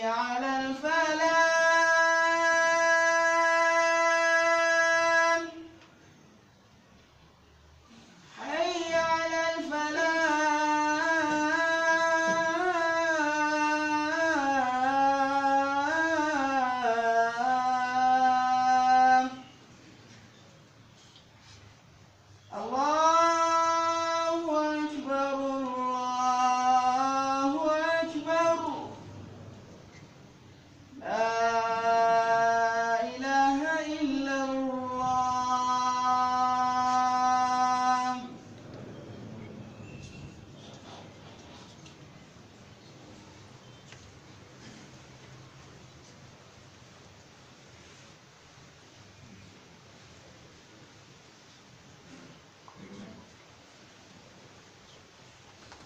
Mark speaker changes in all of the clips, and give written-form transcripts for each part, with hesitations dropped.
Speaker 1: على الفلاح حي على الفلاح الله أكبر الله أكبر لا إله إلا الله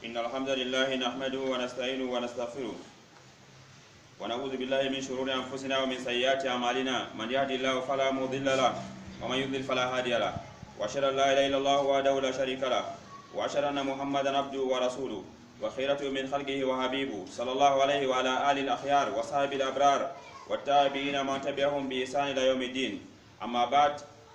Speaker 2: إن الحمد لله نحمده ونستعينه ونستغفره ونعوذ بالله من شرور أنفسنا ومن سيئات أعمالنا من يهد الله فلا مضل له ومن يضلل فلا هادي له وأشهد أن لا إله إلا الله وحده لا شريك له وأشهد أن محمدا عبده ورسوله وخيرته من خلقه وحبيبه صلى الله عليه وعلى آله الأخيار وصحبه الأبرار والتابعين من تبعهم بإحسان إلى يوم الدين أما بعد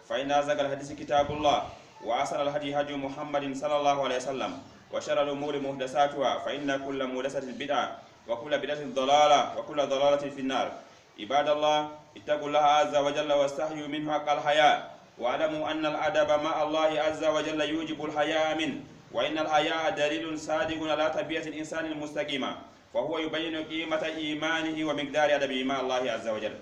Speaker 2: فإن أصدق الحديث كتاب الله وأحسن الهدي هدي محمد صلى الله عليه وسلم وشر الأمور محدثاتها فإن كل محدثة بدعة وكل بدعة ضلالة وكل ضلالة في النار عباد الله اتقوا الله عز وجل واستحيوا منه حق الحياء واعلموا أن الأدب مع الله عز وجل يوجب الحياء منه وإن الحياء دليل صادق على تربية الإنسان المستقيمة وهو يبين قيمة إيمانه ومقدار أدبه مع الله عز وجل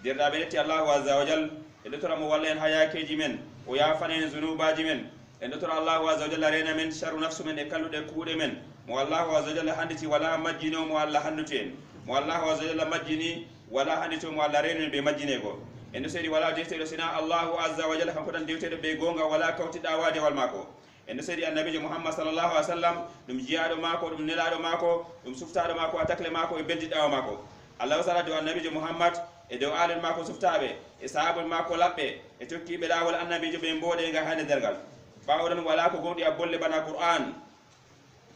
Speaker 2: درابيتي الله عز وجل اللي ترى مولين حياء كيجي من ويعفنين ذنوباجي من en dotora Allahu azza wa jalla rena men sharu nafsu men e kallude kuude men mo Allahu azza wa jalla handiti wala majjino mo Allah handuten mo Allahu azza wa jalla majjini wala handito mo Allah rena be majjine go en do sedi wala defte do sina Allahu azza wa jalla kanko tan defte be gonga wala kawti dawade wal mako en do sedi annabi Muhammad sallallahu alaihi wasallam dum jiado mako dum nelado mako dum suftado mako atakle mako e beldi dawa mako Allah sala do annabi Muhammad e do alal mako suftabe e sahabul mako labbe e tokkibe dawol annabi be mbode nga hande dergal باودن ولا كو غودي ابول بنا قران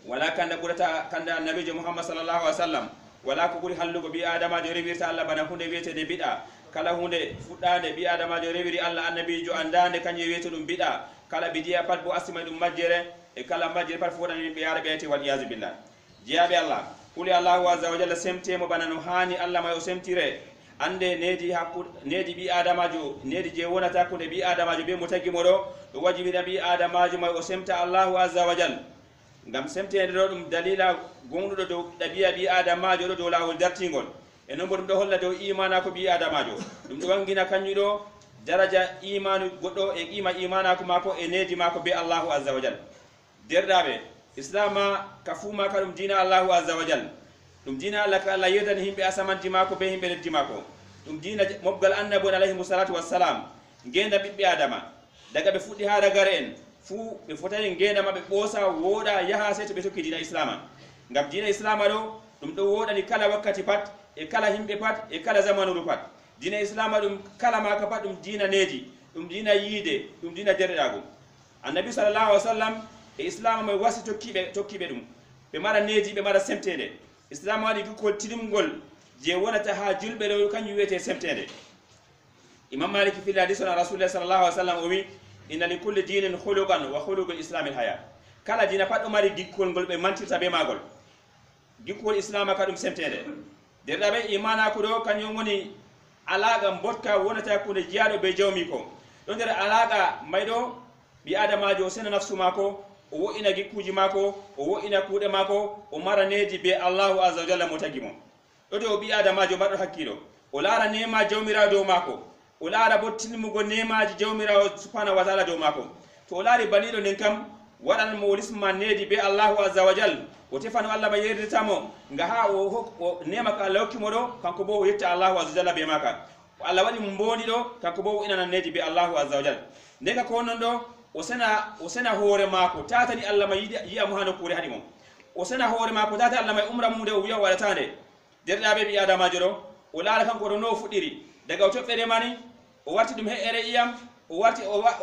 Speaker 2: ولا كان قرتا كان النبي محمد صلى الله عليه وسلم ولا كو غوري حلو بي ادم جو ريبيرتا الله بنا hunde wiete de bida kala hunde fuddade bi adama jo rewiri Allah annabi jo andande kanje wiete dum bida kala bidiya pat bo asima dum majjere e kala majjere pat fodani be yara beete wal iyaz billah jiyabe Allah kuli Allah azza wa jalla semtemo banano hani Allah may o semtire ande needi hakku needi bi adamajo needi je wonata ko bi adamajo be mutagi modo do wajibi bi adamajo may o semta Allahu azza wa jalla ngam semtede do dum dalila gondudo do dabiya bi adamajo do lawol dartingol e non bodum do holla do imana ko bi adamajo dum do wangina kanyudo daraja imanu goddo e qima imana ko mako e needi mako be Allahu azza wa jalla derdabe islama kafuma kadum dina Allahu azza wa jalla dum dina Allah ka Allah yedani himbe asamanti mako be himbe leddi mako dum dina mobgal annabi alayhi salatu wassalam ngenda bibbe adama daga be fuddi ha daga en fu be fotani ngenda mabbe bosa woda yaha sete be tokki dina islama ngam dina islama do dum do wodani kala wakkati pat e kala himbe pat e kala zamanu pat dina islama dum kala maka pat dum dina needi dum dina yide dum dina derdago annabi sallallahu alaihi wasallam e islama may wasi tokkibe dum be mara needi be mara semtede islam wadi ko tidimgol je wonata ha julbe do kanyu wete semtede imam malik fi hadith rasulullah sallallahu alaihi wasallam o wi inna li kulli dinin khuluqan wa khuluqul islam al haya kala dina pat do mari dikkol gol be mantirta be magol dikkol islam ka dum semtede derda be imana ko do kanyu woni alaga botka wonata ko de jiado be jawmi ko don der alaga maydo bi adamajo sena nafsu mako o wo'ina gikkuji mako o wo'ina kuuɗe mako o mara needi be Allahu azza wa jalla mo tagi mo ɗo de o ɓi adamajo mbaɗɗo hakkilo o laara nema jawmirawo dow mako o laara bo tilmugo nemaji jawmirawo subhanahu wa taala dow mako to o laari baniɗo nden kam waɗan mo o lisma needi be Allahu azza wa jalla o tefano Allah ma yerditamo nga ha o nema ko Allah hokkimo ɗo kanko bo o yetta Allahu azza wa jalla be maka ko Allah waɗi mo mboni ɗo kanko bo o inana needi be Allahu azza wa jalla ndeka ko non ɗo o sena hoore mako tatani Allah ma yi'a mo hano kure hadi mo o sena hoore mako tata Allah ma umra mude o wi'a waɗatande derɗaɓe ɓi adamajo ɗo o laara kanko ɗo no fuɗɗiri daga o toɓɓere mani o warti ɗum he'ere iyam o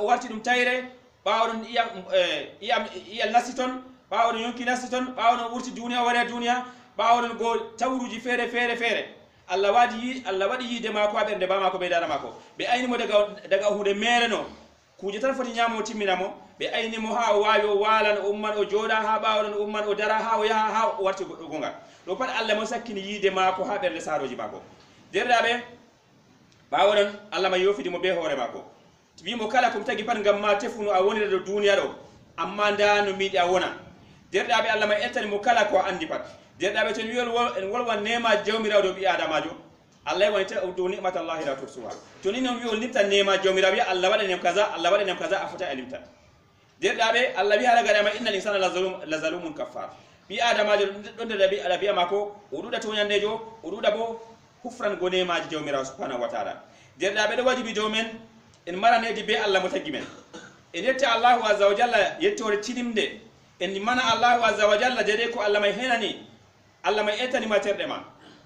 Speaker 2: warti ɗum tayre ɓawo ɗum iyam nasti toon ɓawo ɗum yonki nasti toon ɓawo ɗum wurti duniya o wari duniya ɓawo ɗum go tawruji feere Allah wadi yide mako aberde ba mako be dara mako be ayni mo daga hude mereno kuje tan foti nyamo timminamo be ayni mo ha wayo walan umman o joda ha bawon umman o dara ha o yaha ha warti goddo gonga do pat Allah mo sakkini yide mako ha berde saroji mako derdabe bawon Allah ma yofidi mo be hore mako tibi mo kala ko tagi pat ngam ma tefunu a woni do duniya do amma ndanu miidi a wona derdabe Allah ma ettani mo kala ko andi pat derdabe to wol wan nema jawmiraw do bi adamajo Allah wani ta udu ni'matallahi la tusuha to ni non wiol limta nema jawmiraw bi Allah wada nem kaza Allah wada nem kaza afuta alimta derdabe Allah bi hala gada innal insana la zalumun kaffar bi adamajo don da bi ala bi mako ududa to nyandejo ududa bo kufran go nema jawmiraw subhanahu wa ta'ala derdabe do wajibi do men en marane di be Allah mutagimen en yetta Allah azza wa jalla yettore tidimde en mana Allah azza wa jalla jede ko Allah mai henani Allah mai etani ma terde ma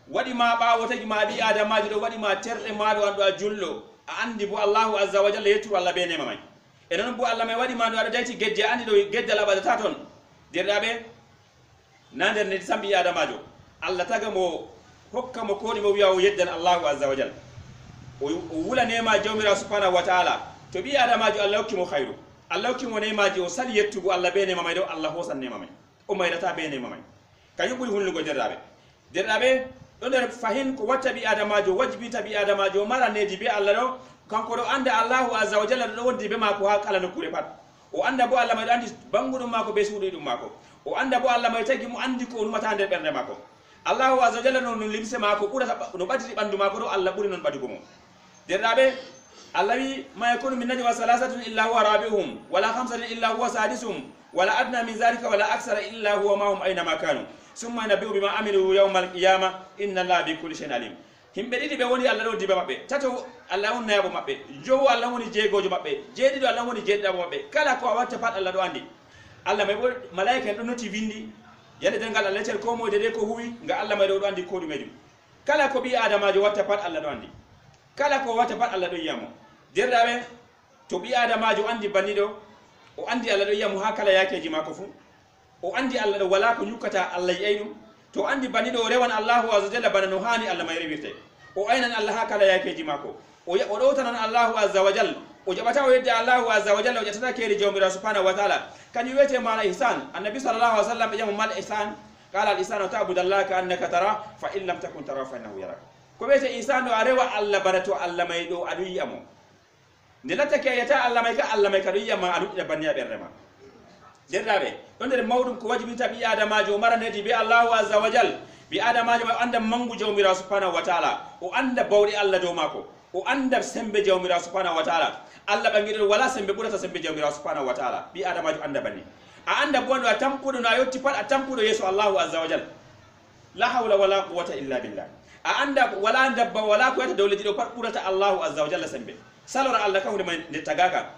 Speaker 2: wadi ma bawo tagi ma bi adamaji do wadi ma terde ma do ando a jullo a andi bo Allah azza wa jalla yetu Allah be nema mai e non bo Allah mai wadi ma do ada dayti gedde andi do gedde la bada taton derdabe nander ne sambi adamajo Allah taga mo hokka mo kodi mo wiyawo yeddan Allah azza wa jalla o wula nema jawmira subhanahu wa ta'ala to bi adamajo Allah hokki mo khairu Allah hokki mo nemaji o sali yettugo Allah be nema mai do Allah hosan nema mai o maydata be nema mai kañum ɓuri hullugo derɗaɓe ɗo nder fahin ko watta ɓi adamajo wajibita ɓi adamajo mara needi be Allah ɗo kanko ɗo anda Allahu azza wa jalla ɗo wondi be mako ha kala nokkure pat o anda bo Allah may ɗo andi banguɗum mako be suuɗoy ɗum mako o anda bo Allah may tagi mo andi ko numata nder ɓernde mako Allahu azza wa jalla no limse mako ɓurata no ɓadiri ɓandu mako ɗo Allah ɓuri noon ɓadugo mo derɗaɓe Allah wi ma yakunu min najwa salasatun illa huwa rabi'uhum wala khamsatin illa huwa sadisuhum wala adna min zalika wala aksara illa huwa mahum aynama kanu summa nabbi'u bima amilu yawmal qiyamah inna Allaha bi kulli shay'in alim himbe didi be woni Allah do dibe mabbe tato Allah on nayabo mabbe jowo Allah woni jeegojo mabbe jeedido Allah woni jeedidabo mabbe kala ko watta pat Allah do andi Allah may bo malaika en do noti vindi yande dengal Allah tel ko moy de ko huwi nga Allah may do andi ko dumedum kala ko bi adamajo watta pat Allah do andi kala ko watta pat Allah do yamo derdabe to bi adamajo andi bannido o andi Allah do yamu ha kala yakeji mako fu o andi Allah do wala ko nyukata Allah yeydum to andi banido rewan Allahu azza jalla bana no hani Allah may rewirte o aynan Allah ha kala yakeji mako o do tanan Allahu azza wa jalla o jabata o yedde Allahu azza wa jalla o jatata keri jawmira subhanahu wa ta'ala kanyu wete mala ihsan annabi sallallahu alaihi wasallam jamu mal ihsan qala al ihsanu ta'budallaha ka annaka tara fa in lam takun tara fa innahu yarak ko wete ihsan do arewa Allah barato Allah may do adu yamo ndelata ke yata Allah may ka do yama adu da banniya berrema derdabe don der mawdum ko wajibi tabi adamajo maranedi be Allahu azza wa jall bi adamajo anda mangu jawmira subhanahu wa ta'ala o anda bawdi Allah do mako o anda sembe jawmira subhanahu wa ta'ala Allah bangido wala sembe burata sembe jawmira subhanahu wa ta'ala bi adamajo anda banni a anda bondo a tampudo na yotti pat a tampudo yeso Allahu azza wa jall la hawla wala quwwata illa billah a anda wala dabba wala ko yata dawlati do pat burata Allahu azza wa jalla sembe salora Allah kawde man ne tagaka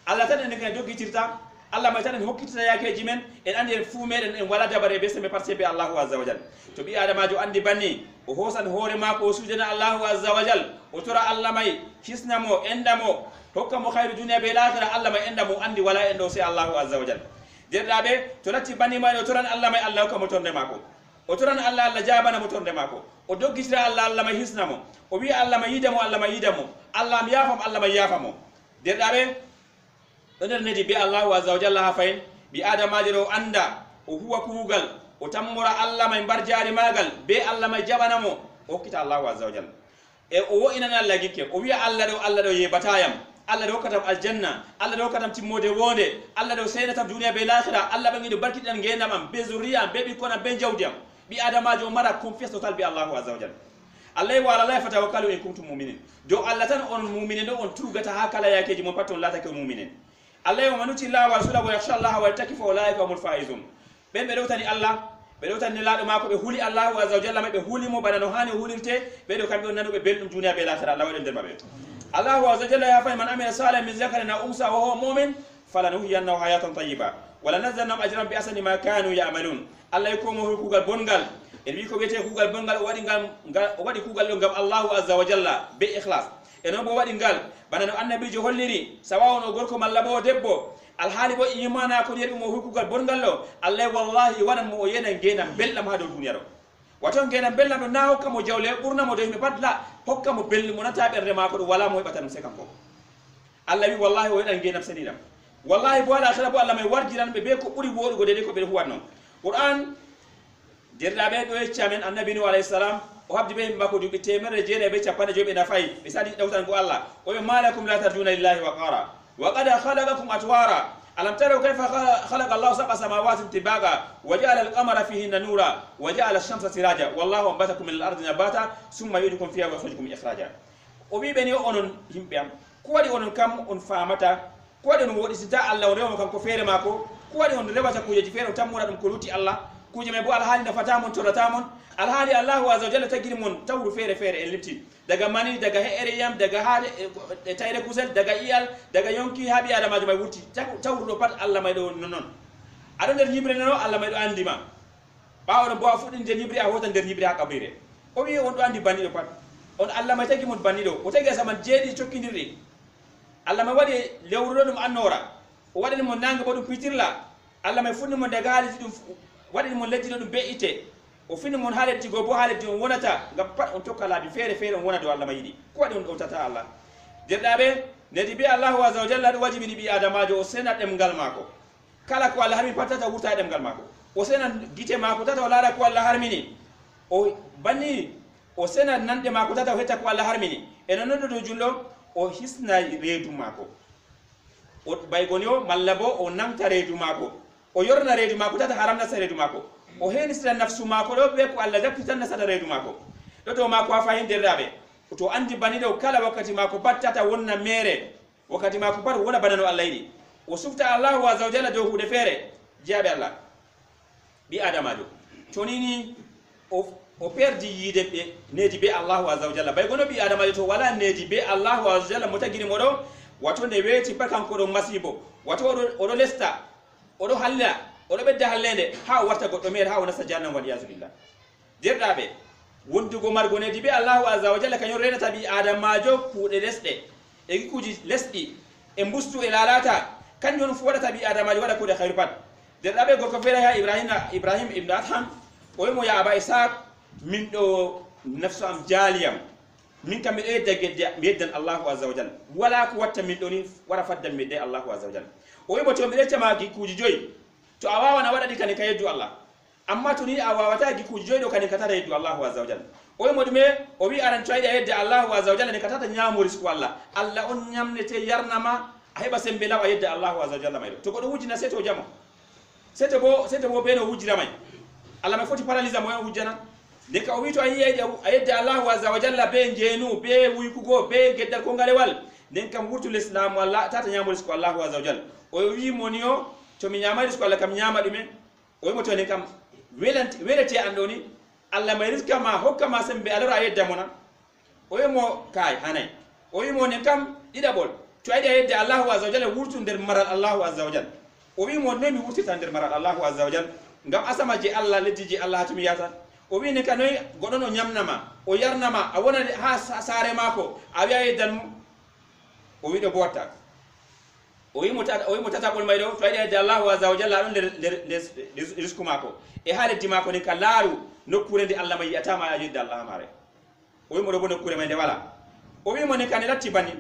Speaker 2: Allah tan ne kan dogitirta Allah may tan hokkitita yakeji men en andi en fu meden en wala dabare be sembe parce be Allahu azza wa jalla to bi adamajo andi banni o hosan hore mako o sujana Allahu azza wa jalla o tora Allah may hisnamo endamo hokka mo khairu dunya be l'akhirah Allah may endamo andi wala endo se Allahu azza wa jalla derdabe to latti banni may o toran Allah may Allah hokka mo tonde mako o toran Allah jabana mo tonde mako o doggitira Allah may hisnamo o wi Allah may yidamo Allah mi yafam Allah may yafamo derdabe nder nedi bi Allahu azza wa jalla ha fayin bi adamajo do anda o huwa kuugal o tammora Allah may barjaari magal be Allah may jabanamo o kita Allahu azza wa jalla e o wo'inana Allah gikke o wi'a Allah do yebatayam Allah do katam aljanna Allah do katam timmode wonde Allah do seynatam duniya be l'akhirah Allah bangi do barkidan ngendam am be zuriya be bi kona be jawdiyam bi adamajo mara confiance total bi Allahu azza wa jalla Allah wa ala fatawakkalu in kuntum mu'minin do Allah tan on mu'minin do on tugata ha kala yakeji mon paton lata ke mu'minin Allah wa manuti Allah wa rasulahu wa yakhsha Allah wa yattaqi fa ulaika humul faizun be dewtani Allah be dewtani laado mako be huli Allah wa azza wa jalla be huli mo bana no hani hulirte be do kambe on nanube beldum duniya be l'akhirah Allah waden der mabe Allah wa azza wa jalla ya fa man amila salihan min zakarin aw unsa wa huwa mu'min falanuhyiyannahu hayatan tayyiba wa lanazidannahum ajran bi ahsani ma kanu ya'malun Allah ko mo kugal bongal en wi ko wete kugal bongal wadi kugal do ngam Allah azza wa jalla be ikhlas eno bo wadi ngal bana no annabijo holliri sawawono gorko malla bo debbo alhaali bo imana ko yedi mo hukugal bongal lo Allah wallahi wanan mo yena ngena beldam ha do duniya ro waton gena bella do na hokka mo jawle burna mo do himbe padla hokka mo belli mo nata berde mako do wala mo hebatam se kanko Allah wi wallahi o edan gena senidam wallahi bo ala sala bo Allah may warjiran be ko buri wodugo de ko be huwanno Qur'an derdabe do e chamen annabi nu alayhi salam o habdi be mbako dubi temere jene be chapande jobe na fay be sadi dawtan ko Allah o be malakum la tarjuna lillahi wa qara wa qad khalaqakum atwara alam taraw kayfa khalaqa Allah sab'a samawati tibaqa wa ja'ala al-qamara fihinna nura wa ja'ala ash-shamsa siraja wallahu anbatakum min al-ardi nabata thumma yudikum fiha wa yukhrijukum ikhraja o bi beni onon himbe am ko wadi onon kam on famata ko wadi on wodi sita Allah o rewa kam ko fere mako ko wadi on rewata kujeji fere o tammura dum ko luti Allah kuje me bo alhali nafatamon toratamon alhali Allahu azza wa jalla tagiri mon tawru fere fere en lipti daga mani daga heere yam daga haade tayre kusel daga iyal daga yonki habi adama may wuti tawru do pat Allah may do non adon der nyibre no Allah may do andima baawo bo fudin der nyibre a hotan der nyibre ha kabire o wi on do andi banni do pat on Allah may tagi mon banni do o tagi sama jeedi cokkindirri Allah may wadi lewrudo dum annora o wadi mon nanga bodum pitirla Allah may funni mon daga haliti dum wadi mon lejjido dum be ite o fini mon haaleti go bo haaleti on wonata ngam pat on tokka laabi feere feere on wona do Allah mayidi ko wadi on tata Allah derdabe nedi bi Allahu azza wa jalla wajibi bi adamajo o sena demgal mako kala ko Allah harmi patata wuta demgal mako o sena gite mako tata wala ko Allah harmini o banni o sena nande mako tata hetta ko Allah harmini eno nodo do jullo o hisna reedu mako o baygonio mallabo o namta reedu mako o yorna reedu mako tata haramna sa reedu mako o henisira nafsu mako do be ko Allah dapitan na sada reedu mako do to mako afa hen derdabe to andi banido kala wakati mako battata wonna mere wakati mako par wona banano Allah yidi o sufta Allah azza wa jalla do hude fere jabe Allah bi adamajo to nini o perdi yide be needi be Allah azza wa jalla bay gono bi adamajo to wala needi be Allah azza wa jalla motagiri modo wato ne weti pakan ko do masibo wato o do lesta o do halla o do bedda hallende ha warta goddo mer ha wona sajjanam wal yazbillah derdabe wondugo margo ne dibe Allah azza wa jalla kanyo renata bi adamajo kuude lesde e gikuji lesdi e mbustu e lalata kanyon fu wadata bi adamajo wada kuude khairu pat derdabe gorko fere ha Ibrahim ibn Adham o mo ya aba Isaac min do nafsu am jaliyam min kam e dagge meddan Allah azza wa jalla wala ko watta min do ni wara faddam medde Allah azza wa jalla o mo to mi recama gikuji joyi to awawa na wada dikane kayeddu Allah amma to ni awawata gikuji joyi do kane katata yeddu Allah azza wa jalla o mo dume o wi aran toyde yedde Allah azza wa jalla ne katata nyaamori su Allah Allah on nyamnete yarnama heba sembe lawa yedde Allah azza wa jalla maydo to godo wujina seto jamo seto bo beno wujira may Allah may foti paralyse mo wujjana de ka o wi to ayedde Allah azza wa jalla be njenu be wuykugo be geddal ko ngalewal den kam wurtu l'islam walla tata nyaamori su Allah azza wa jalla o wi monio to mi nyaamari su Allah kam nyaama dume o wi mo to ne kam welete andoni Allah may rizka ma hokka ma sembe alara yedda mona o wi mo kay hanay o wi mo ne kam didabol to ayde yedde Allah azza wa jalla wurtu nder maral Allah azza wa jalla o wi mo no mi wurtita nder maral Allah azza wa jalla ngam asama je Allah leddi Allah hatumi yata o wi ne kanoy godon o nyamnama o yarnama a wona ha sare mako a wi ayeddan o wi do botta o wi mo tata bol maydo to ayde yedde Allah azza wa jalla don der risku mako e haaledi mako ne ka laaru nokkure ndi Allah may yatama a yedde Allah mare o wi mo do bo nokkure may de wala o wi mo ne kan latti bani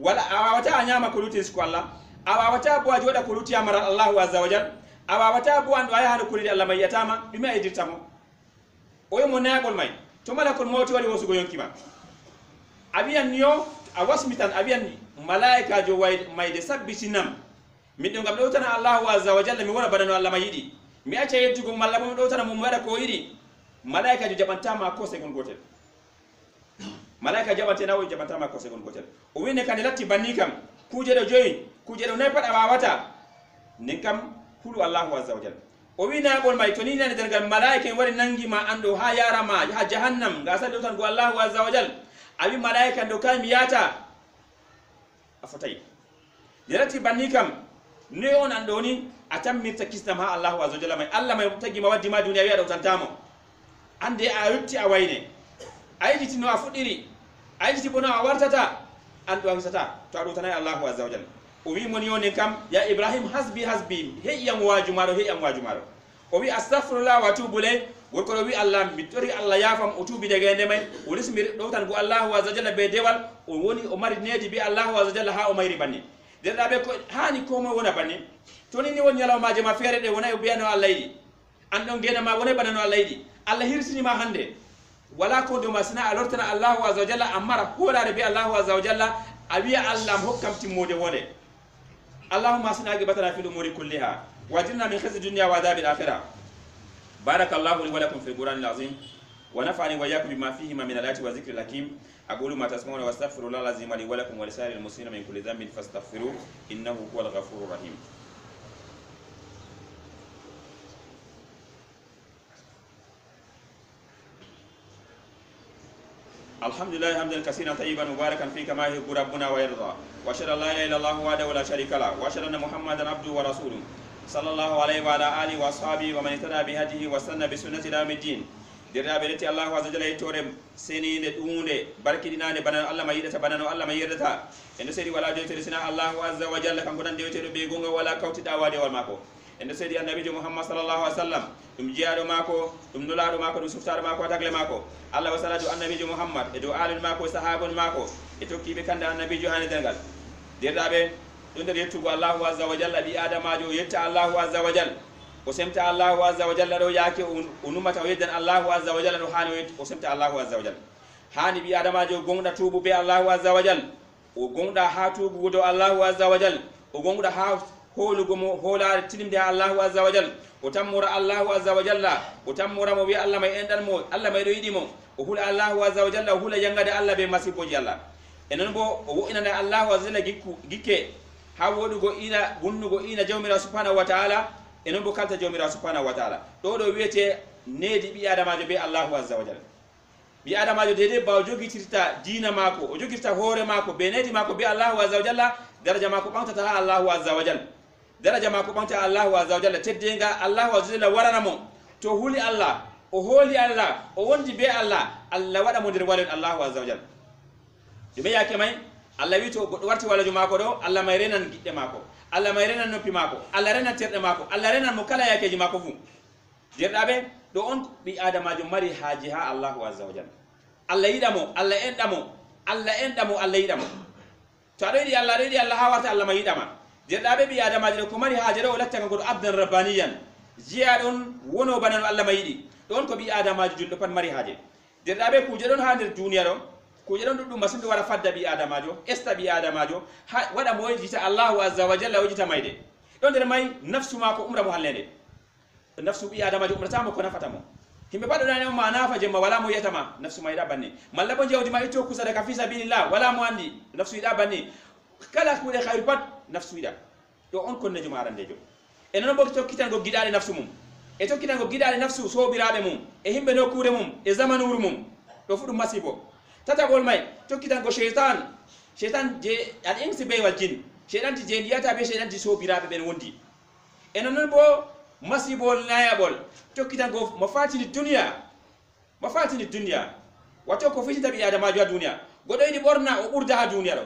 Speaker 2: wala awawata a nyama ko luti risku Allah awawata bo a joda ko luti amara Allah azza wa jalla awawata bo ando ay hano kulide Allah may yatama dumi ay dirtamo o wi mo naagol may to malakul mawti wari wosugo yonkima abiyan yo a wasmitan abiyan malaika jo mayde sabbitinam min do ngam do tan Allah azza wa jalla mi wona badano Allah may yidi mi acca yeddugo malla mo do tan mo wada ko yidi malaika jo jabantama ko segon gotel malaika jabantena o jabantama ko segon gotel o wi ne kan latti banni kam kuje do joyi kuje do nay pada wawata nin kam hulu Allah azza wa jalla o wi na bol may to ni nan dergal malaika wari nangima ando ha yarama ha jahannam gasal do tan go Allah azza wa jalla abi malaika do kam yata afatai derati banni kam ne on andoni atammirta kisnam ha Allah azza wa jalla may Allah may tagi ma waddi ma duniya wi'a do tantamo ande a yutti a wayne ayiti no a fudiri ayiti bono a wartata an do ansata to ado tanay Allah azza wa jalla o wi moni on kam ya Ibrahim hasbi he yam wajumaro o wi astaghfirullah wa atubu ilayh gorko do wi Allah mi tori Allah yafam o tubi daga ende may o lismi do tan go Allah azza jalla be dewal o woni o mari needi bi Allah azza jalla ha o mayri banni derdaɓe ko hani ko mo wona banni to ni won ñalawmaje ma feere ɗe wona e biyano Allah yiɗi an ɗon guena ma wona banano Allah yiɗi Allah hirsinima hande wala ko do masina a lortana Allahu azza wa jalla amara hoolare be Allahu azza wa jalla a wiya Allah am hokkam timmode wonde Allahumma asina aqibatana fil umuri kulliha wajirna min khizyi dunya wa adhabil akhirah barakallahu li wa lakum fil qur'anil azim wa nafa'ani wa iyyakum bima fihi min al-ayati wa dhikril hakim aqulu ma tasma'una wa astaghfirullaha al-azim li wa lakum wa lisa'iril muslimina min kulli dhanbin fastaghfiruhu innahu huwal ghafurur rahim. الحمد لله حمدا كثيرا طيبا مباركا فيه كما يحب ربنا ويرضى واشهد ان لا اله الا الله وحده لا شريك له واشهد ان محمدا عبده ورسوله صلى الله عليه وعلى اله واصحابه ومن اهتدى بهديه واستنى بسنته الى يوم الدين dirabirati Allah azza jalla yitore seni ne dunde barkidinane banan Allah ma yidata banano Allah ma yerdata ende sedi wala de tere sina Allah azza wa jalla kan godan de tere be gonga wala kawtida wade wal mako ende sedi annabi Muhammad sallallahu alaihi wasallam dum jiado mako dum nulado mako dum suftaro mako tagle mako Allah wa salatu annabi Muhammad e do alul mako sahabon mako e tokkibe kanda annabi hani dengal dirdabe dum der yettugo Allah azza wa jalla bi adamajo yetta Allah azza wa jalla o semta Allahu azza wa jalla do yaake unumata o yeddan Allahu azza wa jalla do hani o semta Allahu azza wa jalla hani bi adamajo gonda tubu be Allahu azza wa jalla o gonda ha tubu do Allahu azza wa jalla o gonda ha holugo mo holare tilimde Allahu azza wa jalla o tammura Allahu azza wa jalla o tammura mo wi Allah may endal mo Allah may do yidi mo o hula Allahu azza wa jalla o hula yangade Allah be masiboji Allah enen bo o wo'inana Allahu azza wa jalla gikke ha wodugo ina gunnugo ina jawmira subhanahu wa ta'ala enon bo kalta jomira subhanahu wa ta'ala do wiyete needi bi adamajo be Allahu azza wa jalla bi adamajo dede ba o jogitirta diina mako o jogirta hoore mako be needi mako be Allahu azza wa jalla daraja mako bantata ha Allahu azza wa jalla daraja mako bantata Allahu azza wa jalla teddenga Allahu azza wa jalla warana mo to huli Allah o holi Allah o wondi be Allah Allah wada mo der walen Allahu azza wa jalla dum yake may Allah wi to goddo warti walajo mako do Allah may renan gidde mako Allah may renan noppi mako Allah renan terde mako Allah renan mo kala yakeji mako fu derdabe do on bi adamajo mari haaji ha Allahu azza wa jalla Allah yidamo Allah endamo Allah endamo Allah yidamo to ado yidi Allah ha warta Allah may yidama derdabe bi adamajo ko mari haaji do latta ko abdan rabbaniyan jiya don wono banan Allah may yidi don ko bi adamajo juldo pat mari haaji derdabe ku je don ha der duniya do kuje don dum masinde wara fadda bi adamajo esta bi adamajo wada mo yita Allahu azza wa jalla wajita mayde don der may nafsu mako umra mo hallende nafsu bi adamajo umrata mo ko nafata mo himbe bado dane ma nafa jemma wala mo yetama nafsu mayda banni malla bo jewdi ma ito kusa daga fi sabilillah wala mo andi nafsu ida banni kala ko de khairu pat nafsu ida do on kon ne juma arandejo e non bo to kitan go gidade nafsu mum e to kitan go gidade nafsu so birabe mum e himbe no kuure mum e zamanu mum do fudu masibo tata gol may tokkitan ko shaytan je al insi be wal jin shaytan ti je ndiyata be shaytan ti sobirabe ben wondi enen non bo masibol nayabol tokkitan ko mafatini dunya wato ko fitinta bi adamajo dunya godo yidi borna o burda ha dunya do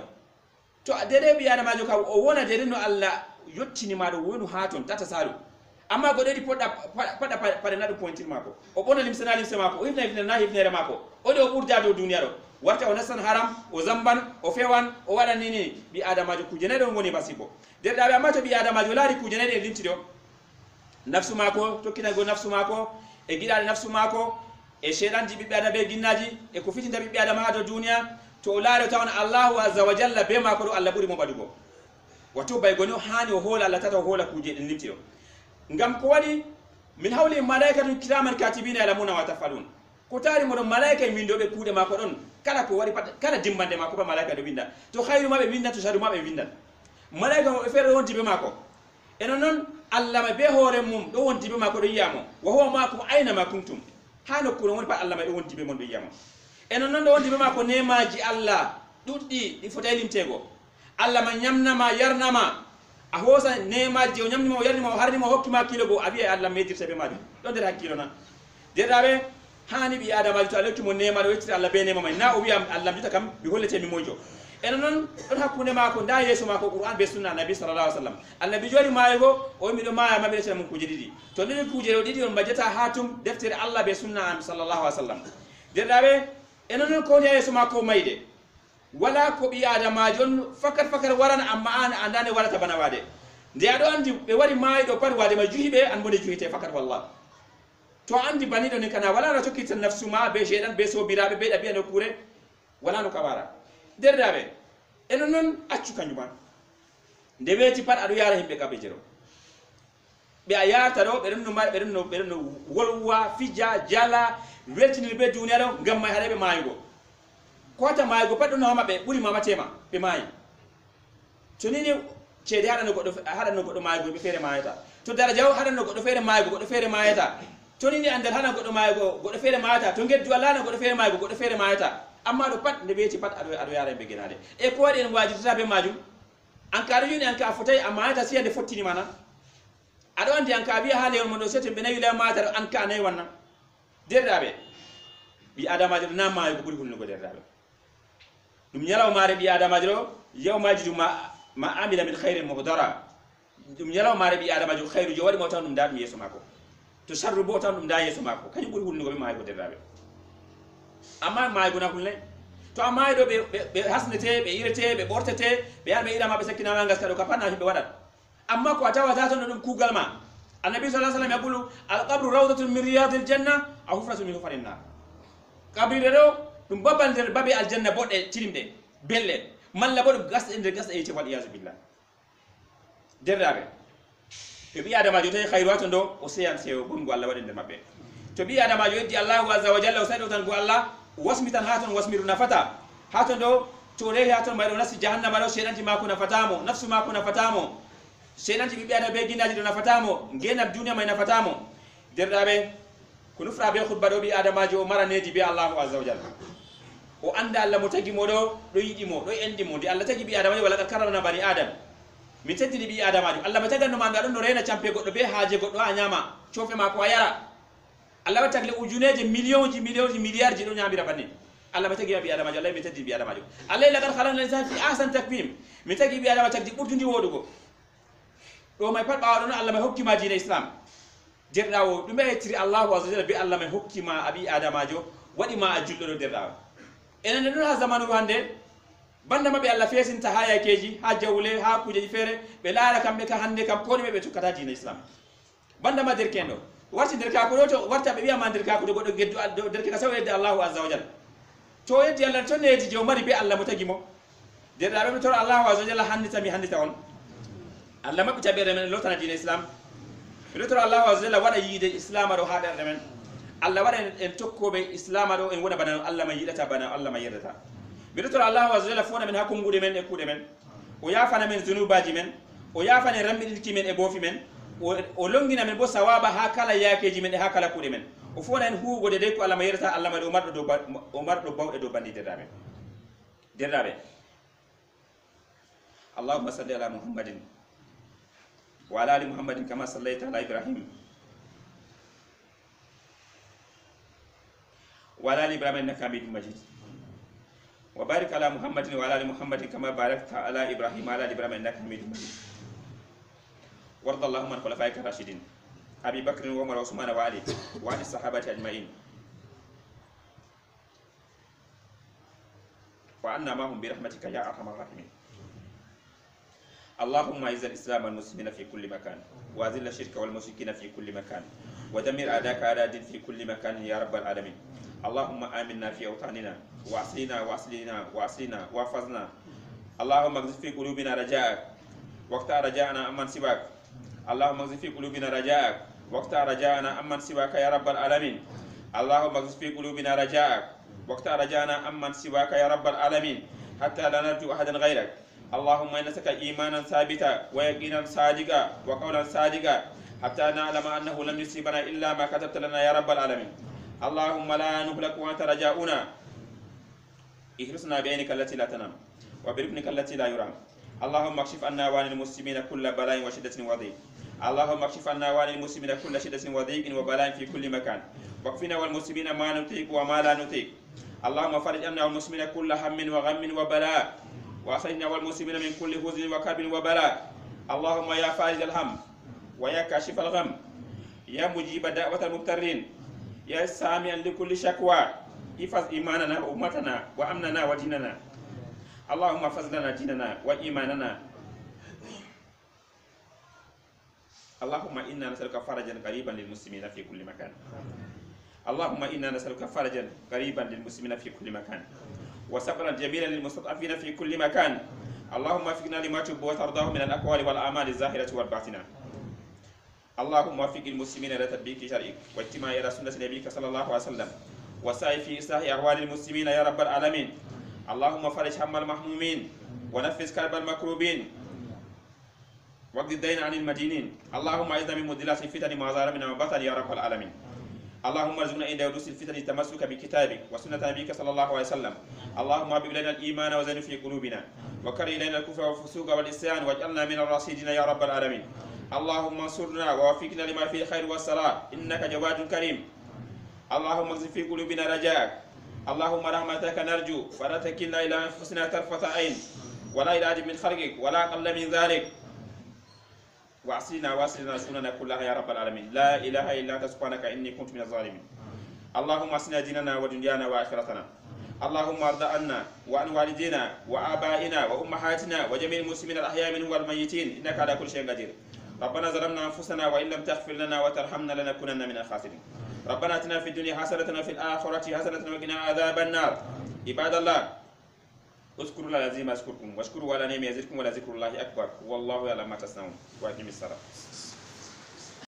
Speaker 2: to dede bi adamajo ka o wona dede no Allah yottini ma do wonu haton tata salu amma godo yidi pada pada nadu pointir mako o bona limsana limse mako o hifna na hifnere mako o do burda do dunya do warta o nasan haram o zamban o fewan o wada nini bi adamajo kujene do ngoni basibo derdabe amma to bi adamajo laari kujene de limti do nafsu mako tokkina go nafsu mako e gidade nafsu mako e shedanji bi adabe ginnaji e ko fitinda bi adama do duniya to laare tawon Allahu azza wa jalla be mako do Allah buri mo badugo wato bay goni hani o hola Allah tata hola kuje den limti do ngam ko wadi min hawli malaikatu kiraman katibina yalamuna wa tafalun ko tari mo malaika min do be kuude mako don kala ko wari pat kala dimbande mako ba malaika do winda to khairu mabe winda to sharu mabe winda malaika mo fere wonti be mako eno non Allah ma be hore mum do wonti be mako do yiyamo wa huwa maakum aina ma kuntum hano ko woni pat Allah ma do wonti be mon do yiyamo eno non do wonti be mako nemaji Allah duddi di fotay limtego Allah ma nyamna ma yarna ma a hosa nemaji o nyamni ma yarni ma harni ma hokki ma kilo go abi Allah medirta be maju don der hakkilo na derabe hani bi adama to aleki mo nema do wetti Allah be nema may na o wi am Allah bita kam bi hollete mi mojo en non don hakkunde mako nda yeso mako qur'an be sunna nabi sallallahu alaihi wasallam annabi jori maayo o mi do maaya mabe tan mun kuje didi to ni kuje o didi on bajata hatum deftere allah be sunna am sallallahu alaihi wasallam derdabe en non ko yeso mako mayde wala ko bi adama jon fakar warana amma an andane warata bana wade nde ado andi be wari maayo pat wade ma juhibe an bone juhite fakar wallah to andi bani do ni kana wala na tokkita nafsu ma be shedan be so birabe be dabi no kure wala no kabara derdabe eno non accu kanyuma nde weti pat adu yara himbe kabe jero be ayata do be no wolwa fija jala weltini be duniya do ngam may hadabe mayugo kota mayugo pat do no mabbe buri mama tema be mayi to nini cede hada no goddo mayugo be fere mayata to darajaw hada no goddo fere mayugo goddo fere mayata to nini andal hana goddo mayugo goddo fere mayata to ngeddu Allah na goddo fere mayugo goddo fere mayata amma do pat nde beeti pat ado yara be genade e ko wadi en wajita be majum an ka yuni an ka fotay amma ta siya de fottini mana ado andi an ka biya hale on mondo sete be nayi la matar an ka nay wannan derdabe bi adama jiro na ma ko buri hulno ko derdabe dum nyalaw mare bi adama jiro yaw majidu ma amila min khairin muhdara dum nyalaw mare bi adama jiro khairu jo wadi mo tan dum da yeso mako to sharru bo tan dum da yeso mako kany buri hulno ko be ma ko derdabe amma ma guna kulle to amma do be hasnete be irete be bortete be yarbe ida ma be sakina ma ngaska do kapana be wadat amma ko tawa ta ton dum kugal ma annabi sallallahu alaihi wasallam yaqulu al qabru rawdatun min riyadil janna aw hufratun min hufarin nar qabri do dum babal der babe al janna bodde tilimde belle man la bodu gas ende gas e te wal iyaz billah derdabe to bi adama jote khairatun do o seyan sewo bungo Allah wadende mabbe to bi adama jodi Allah azza wa jalla usaido tan go Allah wasmitan haton wasmiru nafata haton do to re haton mayro nasi jahannama do shedanti mako nafatamo nafsu mako nafatamo shedanti bi ada be gindaji do nafatamo ngena duniya may nafatamo derdabe kunu fra be khutba do bi adama jo maraneji bi Allah azza wa jalla o anda Allah mo tagi mo do yidi mo do endi mo di Allah tagi bi adama wala karramna bani adam mi teddini bi adama jo Allah ma taganno ma ngado no rena champe goddo be haaje goddo a nyama chofe mako ayara Allah batagli ujuneje millionji milliardji do nyamira banni Allah batagi bi adama jalla mi taddi bi adama jo Allah la gar khalaqna insan fi ahsan takwim mi tagi bi adama tagdi burtundi wodugo do may pat bawo don Allah may hokkima diina islam derdawo dum be tiri Allah azza jalla bi Allah may hokkima abi adama jo wadi ma ajuldo do derdawo enen don ha zamanu hande banda mabbe Allah fesinta haya keji ha jawle ha kujeji fere be laara kambe ka hande kam ko be tukata diina islam banda ma derkendo warti derka ko to warta be biya man derka ko goddo geddu derka ka sawede Allah azza wa jalla to yeddi Allah to neeti jo mari be Allah mutagi mo derda be to Allah azza wa jalla hannita on Allah mabbe tabere men lotana diina islam be to Allah azza wa jalla wada yide islam do hader men Allah wada en tokkobe islam do en wona bana Allah ma yidata bana Allah ma yidata be to Allah azza wa jalla fona men hakungude men e kude men o yafana men zunubaji men o yafana rambidilki men e bofi men o longina men bo sawaba hakala yakeji men e hakala kude men o fona en huugo de ko Allah ma yerta Allah ma do mardo bawde do bandi derdabe Allahumma salli ala Muhammadin wa ala ali Muhammadin kama sallaita ala Ibrahim wa ala ali Ibrahim innaka Hamidum Majid wa barik ala Muhammadin wa ala ali Muhammadin kama barakta ala Ibrahim wa ala ali Ibrahim innaka Hamidum Majid وارض اللهم عن خلفائك الراشدين ابي بكر وعمر وعثمان وعلي وعن الصحابه اجمعين وعنا معهم برحمتك يا ارحم الراحمين اللهم اعز الاسلام والمسلمين في كل مكان واذل الشرك والمشركين في كل مكان ودمر اعداءك اعداء الدين في كل مكان يا رب العالمين اللهم امنا في اوطاننا واصلنا واحفظنا اللهم اغفر في قلوبنا رجاءك وقت رجاءنا امن سواك اللهم اغفر في قلوبنا رجاءك وقت رجاءنا امن سواك يا رب العالمين اللهم اغفر في قلوبنا رجاءك وقت رجاءنا امن سواك يا رب العالمين حتى لا نرجو احدا غيرك اللهم انا نسالك ايمانا ثابتا ويقينا صادقا وقولا صادقا حتى نعلم انه لم يصيبنا الا ما كتبت لنا يا رب العالمين اللهم لا نهلك وانت رجاؤنا احرسنا بعينك التي لا تنام وبركنك التي لا يرام اللهم اكشف عنا وعن المسلمين كل بلاء وشدة وضيق اللهم اكشف عنا وعن المسلمين كل شدة وضيق وبلاء في كل مكان واكفنا والمسلمين ما نطيق وما لا نطيق اللهم فرج عنا والمسلمين كل هم وغم وبلاء وأخرجنا والمسلمين من كل حزن وكرب وبلاء. اللهم يا فارج الهم ويا كاشف الغم يا مجيب دعوة المضطرين يا سامعا لكل شكوى احفظ إيماننا وأمتنا وأمننا وديننا. اللهم احفظ لنا ديننا وإيماننا. اللهم إنا نسألك فرجا قريبا للمسلمين في كل مكان. اللهم إنا نسألك فرجا قريبا للمسلمين في كل مكان وصبرا جميلا للمستضعفين في كل مكان. اللهم وفقنا لما تحب وترضاه من الأقوال والأعمال الظاهرة والباطنة. اللهم وفق المسلمين إلى تطبيق شرعك واجتماع إلى سنة نبيك صلى الله عليه وسلم وسعي في إصلاح أحوال المسلمين يا رب العالمين. اللهم فرج هم المحمومين ونفس كرب المكروبين واقض الدين عن المدينين. اللهم أعذنا من مضلات الفتن ما ظهر منها وبطن يا رب العالمين. اللهم ارزقنا عند حدوث الفتن التمسك بكتابك وسنة نبيك صلى الله عليه وسلم. اللهم حبب إلينا الإيمان وزينه في قلوبنا وكره إلينا الكفر والفسوق والعصيان واجعلنا من الراشدين يا رب العالمين. اللهم انصرنا ووفقنا لما فيه الخير والصلاح إنك جواد كريم. اللهم اغزل في قلوبنا رجاءك. اللهم رحمتك نرجو فلا تكلنا إلى أنفسنا طرفة عين ولا إلى أحد من خلقك ولا أقل من ذلك. واصلنا سننا كلها يا رب العالمين. لا إله إلا أنت سبحانك إني كنت من الظالمين. اللهم أصلنا ديننا ودنيانا وآخرتنا. اللهم ارض عنا وعن والدينا وآبائنا وأمهاتنا وجميع المسلمين الأحياء منهم والميتين إنك على كل شيء قدير. ربنا ظلمنا أنفسنا وإن لم تغفر لنا وترحمنا لنكونن من الخاسرين. ربنا آتنا في الدنيا حسنة وفي الآخرة حسنة وقنا عذاب النار. عباد الله اذكروا الله العظيم يذكركم واشكروا على نعمه يزدكم ولذكر الله أكبر والله يعلم ما تصنعون. وأقم الصلاة.